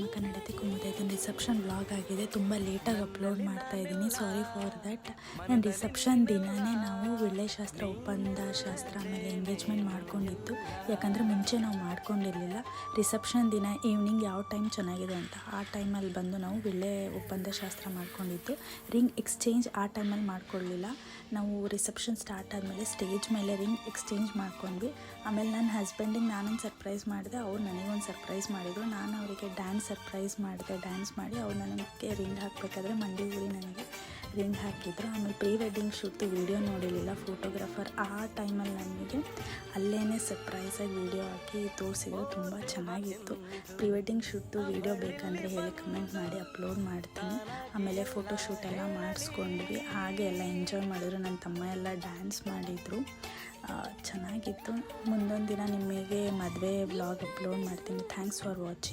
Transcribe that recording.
ನಮ್ಮ ಕನ್ನಡತೆ ಕುಮುದ ಇದನ್ನು reception vlog ಆಗಿದೆ. ತುಂಬ ಲೇಟಾಗಿ ಅಪ್ಲೋಡ್ ಮಾಡ್ತಾ ಇದ್ದೀನಿ, ಸಾರಿ ಫಾರ್ ದ್ಯಾಟ್. ನನ್ನ ರಿಸೆಪ್ಷನ್ ದಿನವೇ ನಾವು ಶಾಸ್ತ್ರ, ಒಪ್ಪಂದ ಶಾಸ್ತ್ರ, ಆಮೇಲೆ ಎಂಗೇಜ್ಮೆಂಟ್ ಮಾಡ್ಕೊಂಡಿದ್ದು. ಯಾಕಂದರೆ ಮುಂಚೆ ನಾವು ಮಾಡ್ಕೊಂಡಿರಲಿಲ್ಲ. ರಿಸೆಪ್ಷನ್ ದಿನ ಈವ್ನಿಂಗ್ ಯಾವ ಟೈಮ್ ಚೆನ್ನಾಗಿದೆ ಅಂತ ಆ ಟೈಮಲ್ಲಿ ಬಂದು ನಾವು ಒಪ್ಪಂದ ಶಾಸ್ತ್ರ ಮಾಡ್ಕೊಂಡಿದ್ದು. ರಿಂಗ್ ಎಕ್ಸ್ಚೇಂಜ್ ಆ ಟೈಮಲ್ಲಿ ಮಾಡ್ಕೊಳ್ಳಲಿಲ್ಲ. ನಾವು ರಿಸೆಪ್ಷನ್ ಸ್ಟಾರ್ಟ್ ಆದಮೇಲೆ ಸ್ಟೇಜ್ ಮೇಲೆ ರಿಂಗ್ ಎಕ್ಸ್ಚೇಂಜ್ ಮಾಡ್ಕೊಂಡ್ವಿ. ಆಮೇಲೆ ನನ್ನ ಹಸ್ಬೆಂಡಿಗೆ ನಾನೊಂದು ಸರ್ಪ್ರೈಸ್ ಮಾಡಿದೆ, ಅವ್ರು ನನಗೊಂದು ಸರ್ಪ್ರೈಸ್ ಮಾಡಿದರು. ನಾನು ಅವರಿಗೆ ಡ್ಯಾನ್ಸ್ ಸರ್ಪ್ರೈಸ್ ಮಾಡಿದೆ. ಡ್ಯಾನ್ಸ್ ಮಾಡಿ ಅವ್ರು ನನಗೆ ರಿಂಗ್ ಹಾಕಬೇಕಾದ್ರೆ ಮಂಡಿ ಊರಿ ನನಗೆ ರಿಂಗ್ ಹಾಕಿದ್ರು. ಆಮೇಲೆ ಪ್ರೀ ವೆಡ್ಡಿಂಗ್ ಶೂಟ್ದು ವೀಡಿಯೋ ನೋಡಿರಲಿಲ್ಲ ಫೋಟೋಗ್ರಾಫರ್. ಆ ಟೈಮಲ್ಲಿ ನನಗೆ ಅಲ್ಲೇ ಸರ್ಪ್ರೈಸಾಗಿ ವೀಡಿಯೋ ಹಾಕಿ ತೋರಿಸಿದ್ರು. ತುಂಬ ಚೆನ್ನಾಗಿತ್ತು. ಪ್ರೀ ವೆಡ್ಡಿಂಗ್ ಶೂಟ್ದು ವೀಡಿಯೋ ಬೇಕಂದರೆ ಹೇಳಿ ಕಮೆಂಟ್ ಮಾಡಿ, ಅಪ್ಲೋಡ್ ಮಾಡ್ತೀನಿ. ಆಮೇಲೆ ಫೋಟೋ ಶೂಟ್ ಎಲ್ಲ ಮಾಡಿಸ್ಕೊಂಡ್ವಿ. ಹಾಗೆ ಎಲ್ಲ ಎಂಜಾಯ್ ಮಾಡಿದ್ರು. ನನ್ನ ತಮ್ಮ ಎಲ್ಲ ಡ್ಯಾನ್ಸ್ ಮಾಡಿದರು. ಚೆನ್ನಾಗಿತ್ತು. ಮುಂದೊಂದು ದಿನ ನಿಮಗೆ ಮದುವೆ ವ್ಲಾಗ್ ಅಪ್ಲೋಡ್ ಮಾಡ್ತೀನಿ. Thanks for watching.